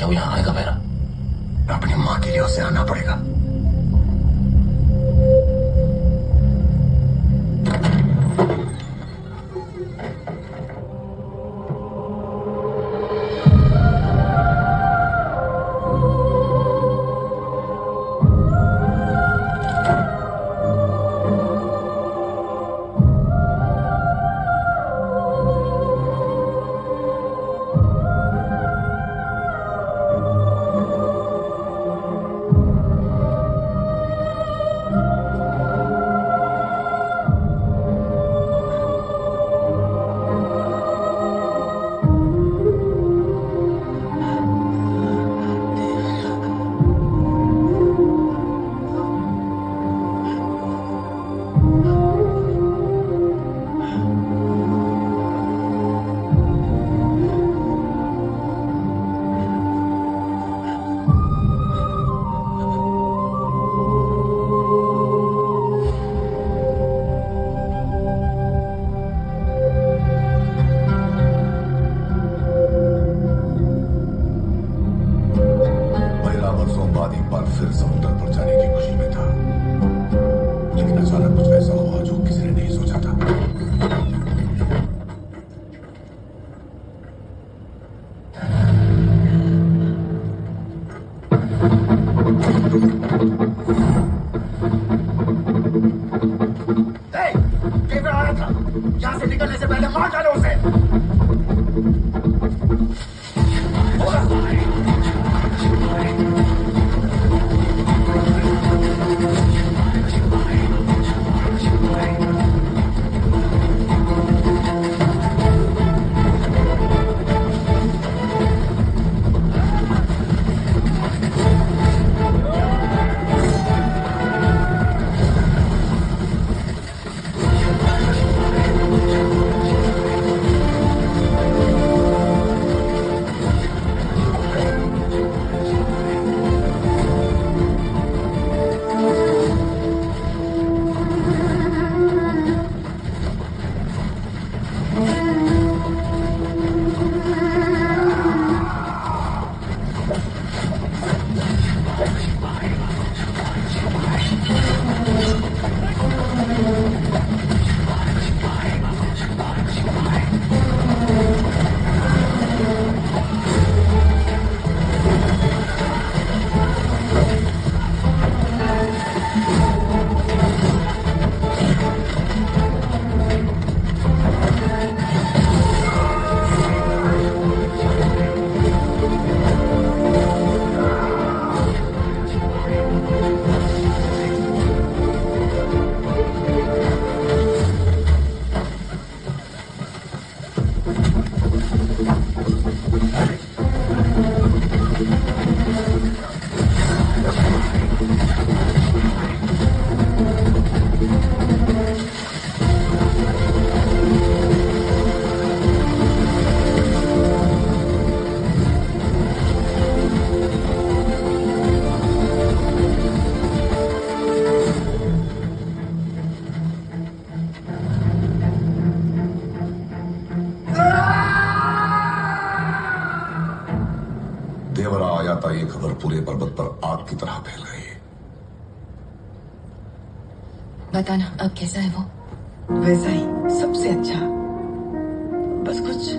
वो यहाँ आएगा मेरा? अपनी माँ के लिए उसे आना पड़ेगा। बताना अब कैसा है वो? वैसा ही, सबसे अच्छा। बस कुछ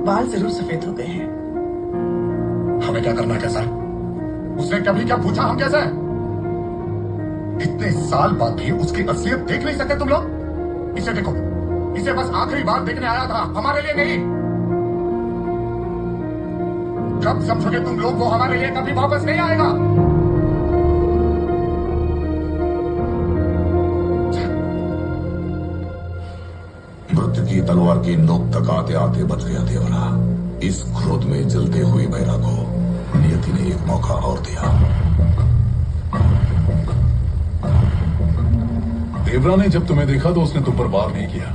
बाल जरूर सफेद हो गए हैं। हमें क्या करना है कैसा? उसने कभी क्या पूछा हम कैसे? इतने साल बाद भी उसकी असलियत देख नहीं सके तुम लोग? इसे देखो, इसे बस आखिरी बार देखने आया था, हमारे लिए नहीं। कब समझोगे तुम लोग वो हमारे लिए कभी वापस नहीं आएगा? मृत्यु की तलवार की नोक तक आते आते बच गया देवरा। इस क्रोध में जलते हुए भैरा को नियति ने एक मौका और दिया। देवरा ने जब तुम्हें देखा तो उसने तुम पर वार नहीं किया,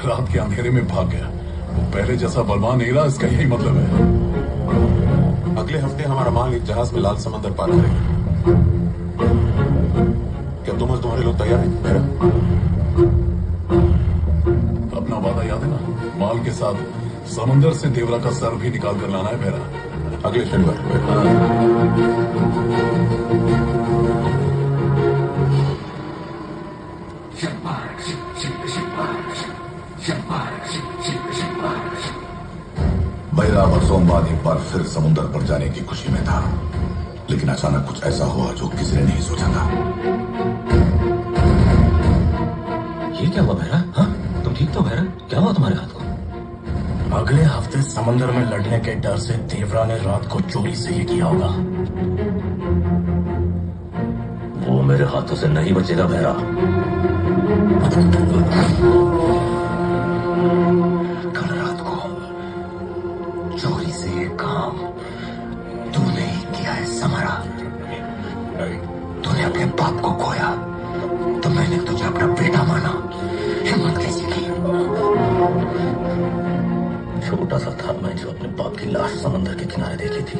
रात के अंधेरे में भाग गया। वो पहले जैसा बलवान नहीं रहा, इसका यही मतलब है। अगले हफ्ते हमारा माल एक जहाज में लाल समंदर पार करेगा। क्या तुम और तुम्हारे लोग तैयार हैं भैरा? अपना वादा याद है ना? माल के साथ समंदर से देवरा का सर भी निकाल कर लाना है भैरा। अगले शनिवार। बैरा बरसों बाद एक बार फिर समुद्र पर जाने की खुशी में था, लेकिन अचानक कुछ ऐसा हुआ जो किसी ने नहीं सोचा था। ये क्या हुआ भैरा? हाँ, तुम ठीक तो भैरा? क्या हुआ तुम्हारे हाथ को? अगले हफ्ते समंदर में लड़ने के डर से देवरा ने रात को चोरी से ये किया होगा। वो मेरे हाथों से नहीं बचेगा भैरा। कल रात को चोरी से ये काम तूने ही किया है समरा। तूने अपने बाप को खोया तो मैंने तुझे अपना बेटा माना। हिम्मत कैसी की? छोटा सा था मैं जो अपने बाप की लाश समंदर के किनारे देखी थी।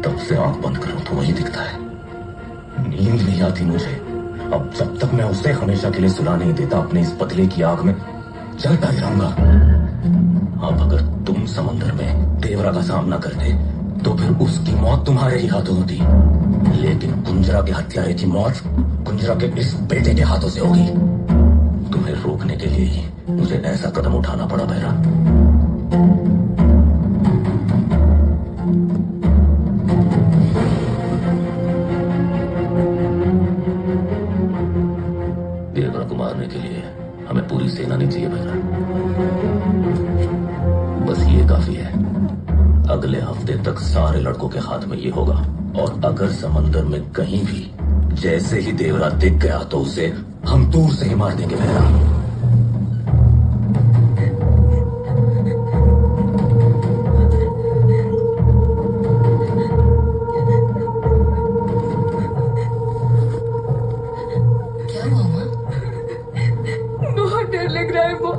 तब से आंख बंद करूं तो वही दिखता है। नींद नहीं आती मुझे। अब जब तक मैं उसे हमेशा के लिए सुला नहीं देता अपने इस पतले की आग में जलता ही रहूंगा। अब अगर तुम समंदर में देवरा का सामना करते तो फिर उसकी मौत तुम्हारे ही हाथों होती, लेकिन कुंजरा के हत्यारे की मौत कुंजरा के इस बेटे के हाथों से होगी। तुम्हें रोकने के लिए ही मुझे ऐसा कदम उठाना पड़ा भैरा। देवरा को मारने के लिए हमें पूरी सेना नहीं चाहिए भैरा। बस ये काफी है। अगले हफ्ते तक सारे लड़कों के हाथ में ये होगा, और अगर समंदर में कहीं भी जैसे ही देवरा दिख गया तो उसे हम दूर से ही मार देंगे भैरा। क्या हुआ माँ? बहुत डर लग रहा है वो।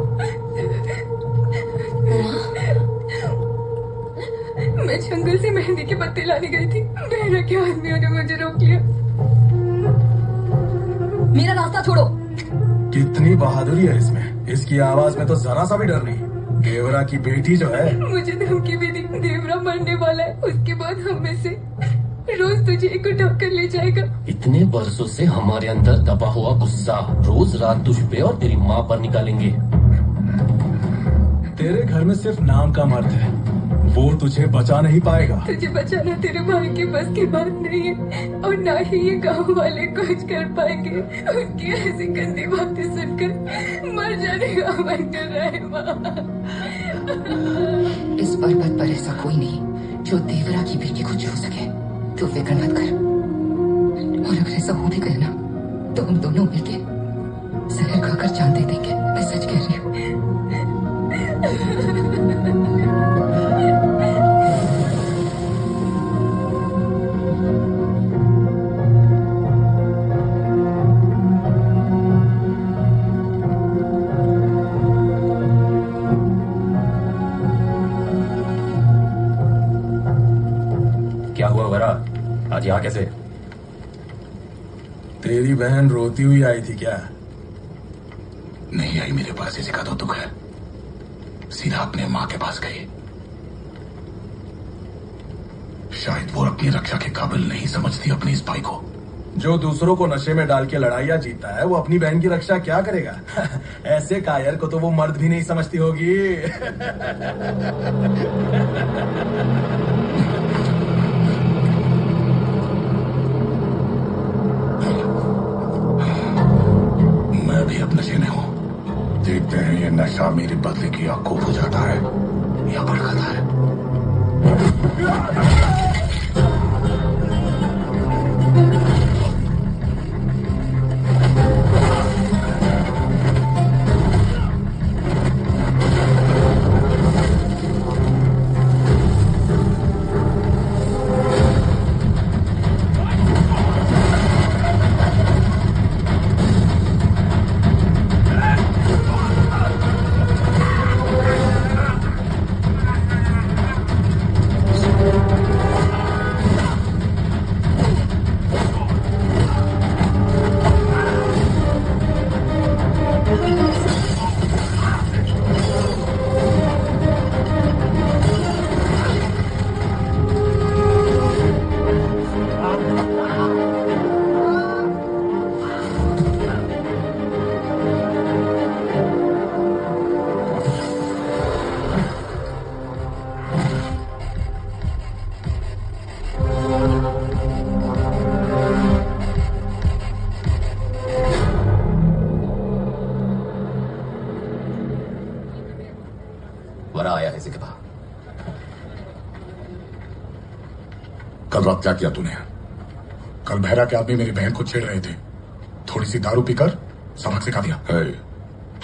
मैं जंगल से मेहंदी के पत्ते लाने गई थी। मेरा के आदमियों ने मुझे रोक लिया। मेरा रास्ता छोड़ो। कितनी बहादुरी है इसमें। इसकी आवाज में तो जरा सा भी डर नहीं। देवरा की बेटी जो है। मुझे धमकी भी दी, देवरा मरने वाला है। उसके बाद हम में से रोज तुझे एक उठा कर ले जाएगा। इतने बरसों से हमारे अंदर दबा हुआ गुस्सा रोज रात तुझ पे और तेरी माँ पर निकालेंगे। तेरे घर में सिर्फ नाम का मर्द है, वो तुझे बचा नहीं पाएगा। तुझे बचाना तेरे भाई के बस की बात नहीं है, और ना ही ये गांव वाले कुछ कर पाएंगे। उनकी ऐसी गंदी बातें सुनकर मर जाने का मन कर रहा है माँ। इस पर्वत पर ऐसा कोई नहीं जो देवरा की बेटी को छू सके। तू फिक्र मत कर, और अगर ऐसा हो भी गया ना तो हम दोनों मिलके जहर खाकर जान दे देंगे। मैं सच कह रही हूँ। क्या हुआ भैरा? आज यहाँ कैसे? तेरी बहन रोती हुई आई थी क्या? नहीं आई मेरे पास, इसी का तो दुख है। सीधा अपने माँ के पास गई। शायद वो अपनी रक्षा के काबिल नहीं समझती अपनी इस भाई को। जो दूसरों को नशे में डाल के लड़ाइयाँ जीतता है वो अपनी बहन की रक्षा क्या करेगा? ऐसे कायर को तो वो मर्द भी नहीं समझती होगी। मैं भी अब नशे में हूँ। देखते हैं ये नशा मेरे बदले की आग को बुझाता है या भड़काता है। कल रात क्या किया तूने? कल बहरा के आदमी मेरी बहन को छेड़ रहे थे, थोड़ी सी दारू पीकर सबक सिखा दिया।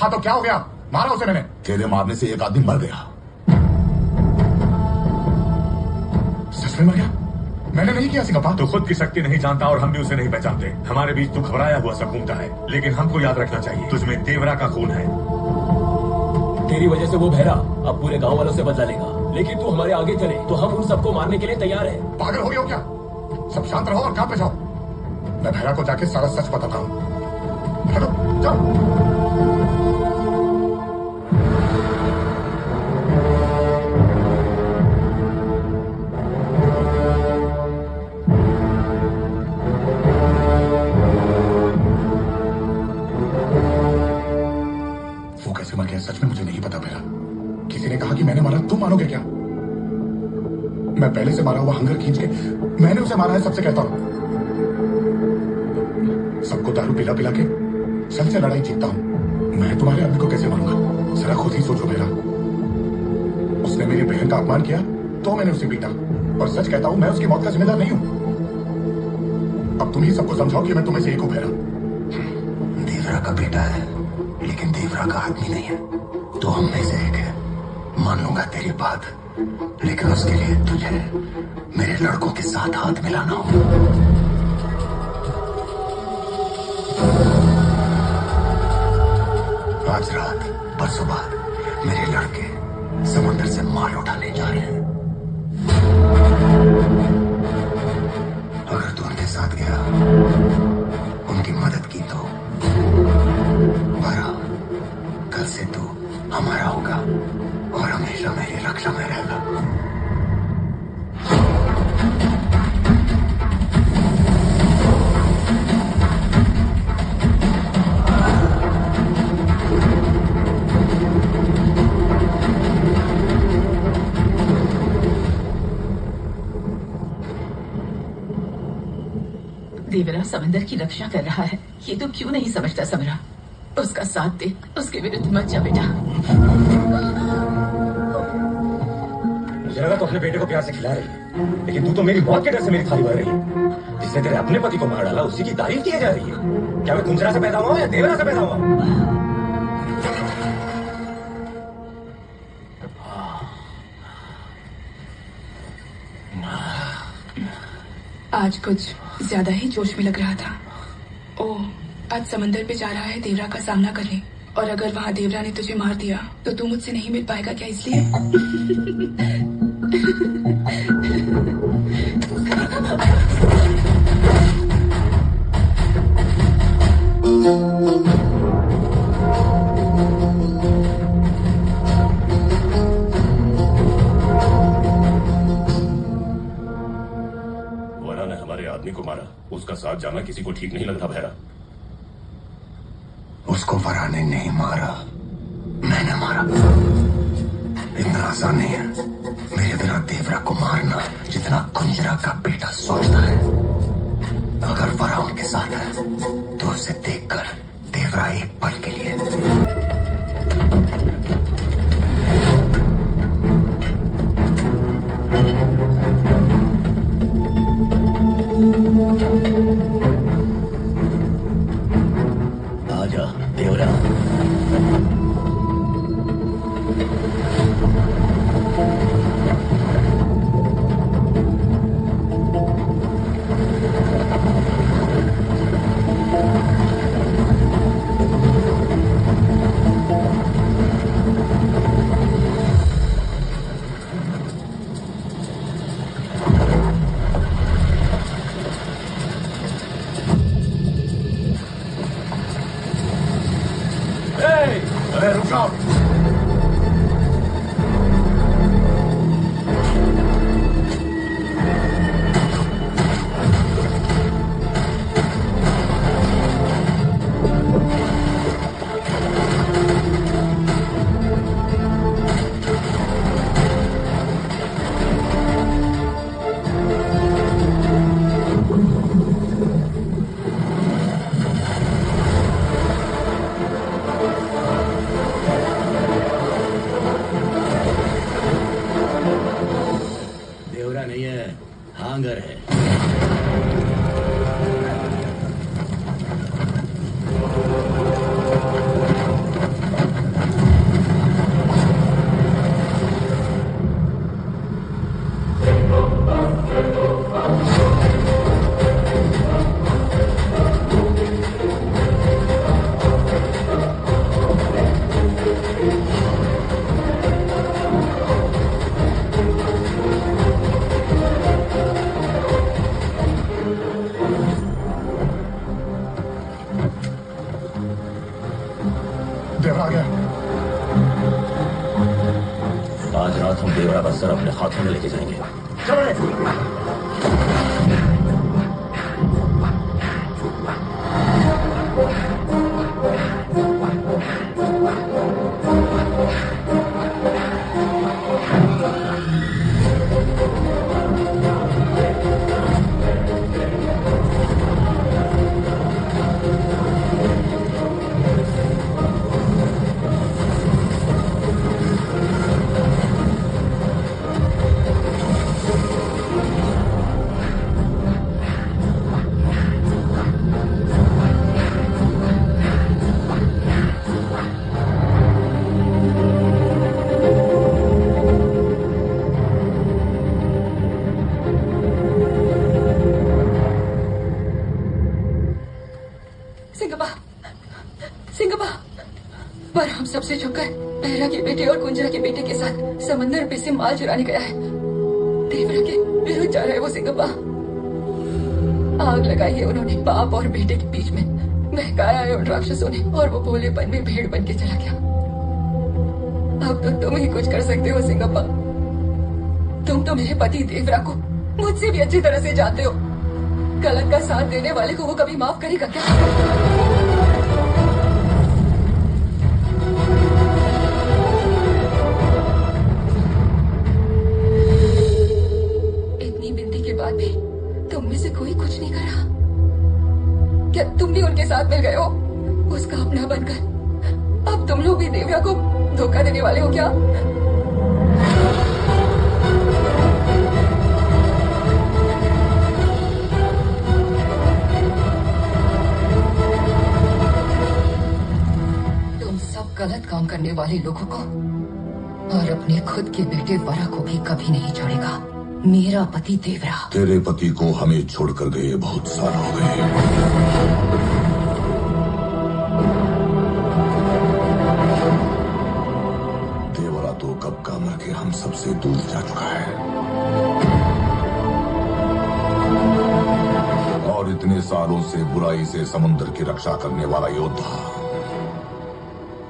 हाँ तो क्या हो गया? मारा उसे मैंने। तेरे मारने से एक आदमी मर गया। सच में मर गया? मैंने नहीं किया सिंगप्पा। तू खुद की शक्ति नहीं जानता और हम भी उसे नहीं पहचानते। हमारे बीच तू घबराया हुआ सा घूमता है, लेकिन हमको याद रखना चाहिए तुझमें देवरा का खून है। तेरी वजह से वो बहरा अब पूरे गांव वालों से बदला लेगा, लेकिन तू हमारे आगे चले तो हम उन सबको मारने के लिए तैयार हैं। पागल हो गए हो क्या? सब शांत रहो और कहां पे जाओ। मैं बहरा को जाके सारा सच बताता हूँ। हेलो, जाओ। वो कैसे मर गया सच में मुझे नहीं पता। बहरा किसी ने कहा कि मैंने मारा, तुम मानोगे क्या? मैं पहले से मारा हुआ हंगर खींच के मैंने उसे मारा है, सबसे कहता हूं। सबको दारू पिला पिला के सल से लड़ाई जीतता हूं। मैं तुम्हारे आदमी को कैसे मारूंगा? जरा खुद ही सोचो मेरा। उसने मेरी बहन का अपमान किया तो मैंने उसे पीटा, और सच कहता हूं मैं उसकी मौत का जिम्मेदार नहीं हूं। अब तुम ही सबको समझाओ कि मैं तुम्हें से एक हूं। बहरा देवरा का बेटा है, लेकिन देवरा का आदमी नहीं है। तो हम में से एक है, मान लूंगा तेरी बात, लेकिन उसके लिए तुझे मेरे लड़कों के साथ हाथ मिलाना होगा। आज रात परसों बाद मेरे लड़के समुद्र से माल उठाने जा रहे हैं। अगर तू उनके साथ गया, उनकी मदद की तो कल से तू हमारा होगा और हमेशा मेरी रक्षा में रहेगा। देवरा समंदर की रक्षा कर रहा है, ये तो क्यों नहीं समझता समरा। उसका साथ दे, उसके विरुद्ध मत जा बेटा। मुझे लगा तो अपने बेटे को प्यार से खिला रही है, लेकिन तू तो मेरी मौत के डर से मेरी थाली भर रही है। जिसने तेरे अपने पति को मार डाला उसी की तारीफ की जा रही है। क्या मैं कुंजरा से पैदा हुआ या देवरा से पैदा हुआ? आज कुछ ज्यादा ही जोश में लग रहा था। ओह, आज समंदर पे जा रहा है देवरा का सामना करने, और अगर वहाँ देवरा ने तुझे मार दिया तो तू मुझसे नहीं मिल पाएगा क्या? इसलिए वरा ने हमारे आदमी को मारा, उसका साथ जाना किसी को ठीक नहीं लग रहा। बहरा उसको वरा ने नहीं मारा, मैंने मारा। इतना आसान नहीं है मेरे बिना देवरा को मारना जितना कुंजरा का बेटा सोचता है। अगर वरा उनके साथ है तो उसे देखकर देवरा एक पल के लिए आजा देवरा। रुक जाओ। देवरा आ गया। आज रात हम देवरा का सर अपने हाथों में लेके जाएंगे। पर हम सबसे छुपकर बहरा के बेटे और कुंजरा के बेटे के साथ समंदर पे से माल चुराने गया है। देवरा के विरुद्ध जा रहा है वो सिंगप्पा। आग लगाई है उन्होंने बाप और बेटे के बीच में, बहकाया है उन राक्षसों ने और वो भोलेपन में भेड़ बन के चला गया। अब तो तुम ही कुछ कर सकते हो सिंगप्पा। तुम तो मेरे पति देवरा को मुझसे भी अच्छी तरह से जानते हो। गलत का साथ देने वाले को वो कभी माफ करेगा क्या? इतनी विनती के बाद भी तुम में से कोई कुछ नहीं करा। क्या तुम भी उनके साथ मिल गए हो उसका अपना बनकर? अब तुम लोग भी देवरा को धोखा देने वाले हो क्या? गलत काम करने वाले लोगों को और अपने खुद के बेटे वरा को भी कभी नहीं छोड़ेगा। मेरा पति देवरा। तेरे पति को हमें छोड़कर गए बहुत साल हो गए। देवरा तो कब का मर के हम सबसे दूर जा चुका है और इतने सालों से बुराई से समुद्र की रक्षा करने वाला योद्धा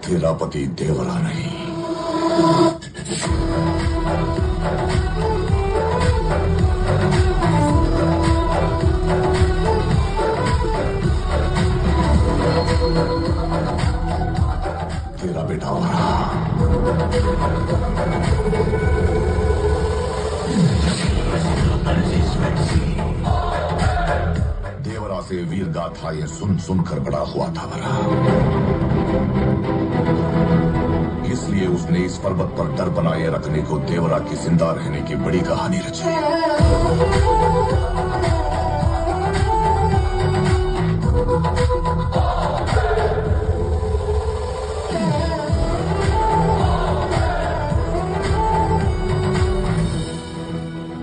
तेरा पति देवरा नहीं। तेरा बेटा वरा। देवरा से वीर गाथा ये सुन सुनकर बड़ा हुआ था वरा। इसलिए उसने इस पर्वत पर डर बनाए रखने को देवरा की जिंदा रहने की बड़ी कहानी रची।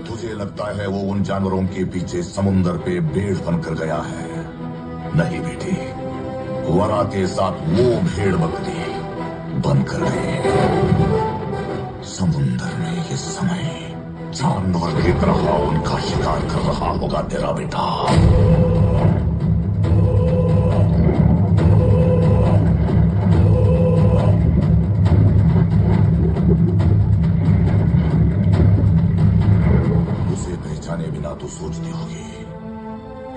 तुझे लगता है वो उन जानवरों के पीछे समुंदर पे भेड़ बनकर गया है? नहीं बेटी, वरा के साथ वो भेड़ बकरी बनकर गए। समुंदर में ये समय जानवर की तरह उनका शिकार कर रहा होगा तेरा बेटा। उसे पहचाने बिना तो सोचती होगी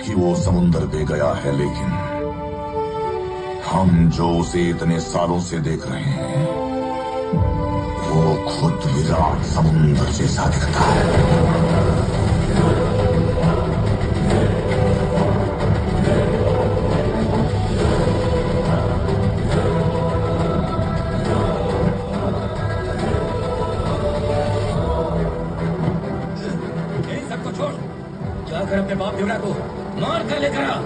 कि वो समुंदर पे गया है, लेकिन हम जो उसे इतने सालों से देख रहे हैं वो खुद विराट समुंदर जैसा दिखता है। सबको छोड़, जाकर अपने बाप देवरा को मार कर लेकर आ।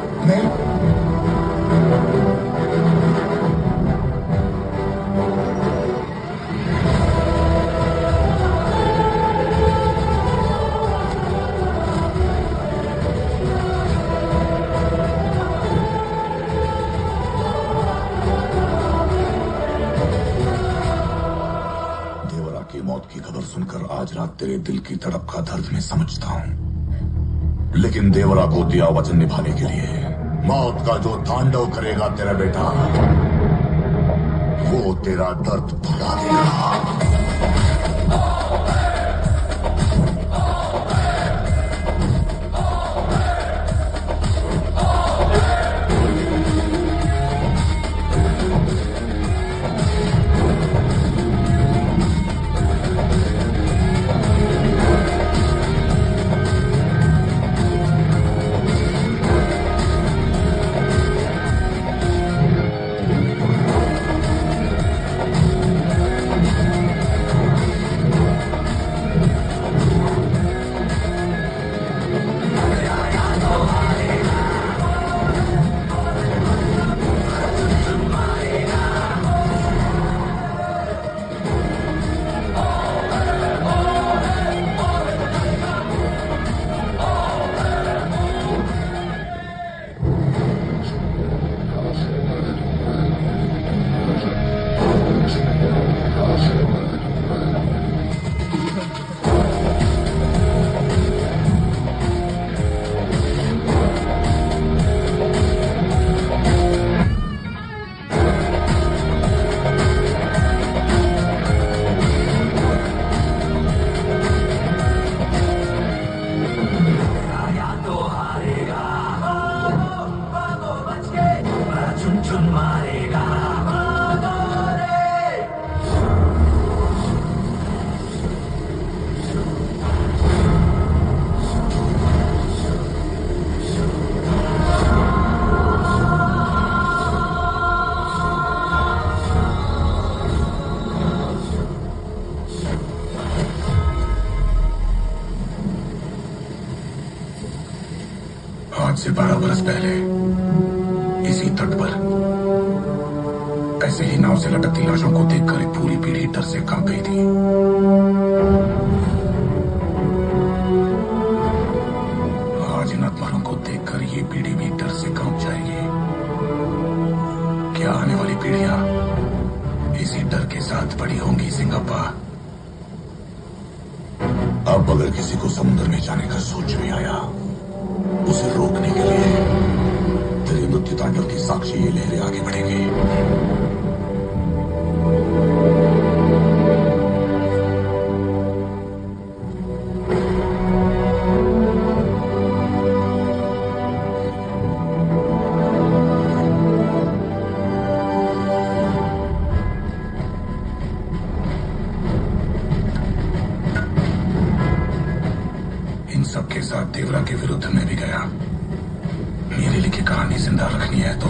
सुनकर आज रात तेरे दिल की तड़प का दर्द मैं समझता हूं, लेकिन देवरा को दिया वचन निभाने के लिए मौत का जो तांडव करेगा तेरा बेटा, वो तेरा दर्द भुला देगा। आज से 12 बरस पहले इसी तट पर ऐसे ही नाव से लटकती लाशों को देखकर एक पूरी पीढ़ी डर से कांप गई थी। आज इन आत्माओं को देखकर ये पीढ़ी भी डर से कांप जाएगी। क्या आने वाली पीढ़ियां इसी डर के साथ बड़ी होंगी सिंगप्पा? अब अगर किसी को समुद्र में जाने का सोच भी आया, उसे रोकने के लिए तेरे मृत्यु तांडव की साक्षी ये लहरें आगे बढ़ेंगी। इन सबके साथ देवरा के विरुद्ध में भी गया। मेरी लिखी कहानी जिंदा रखनी है तो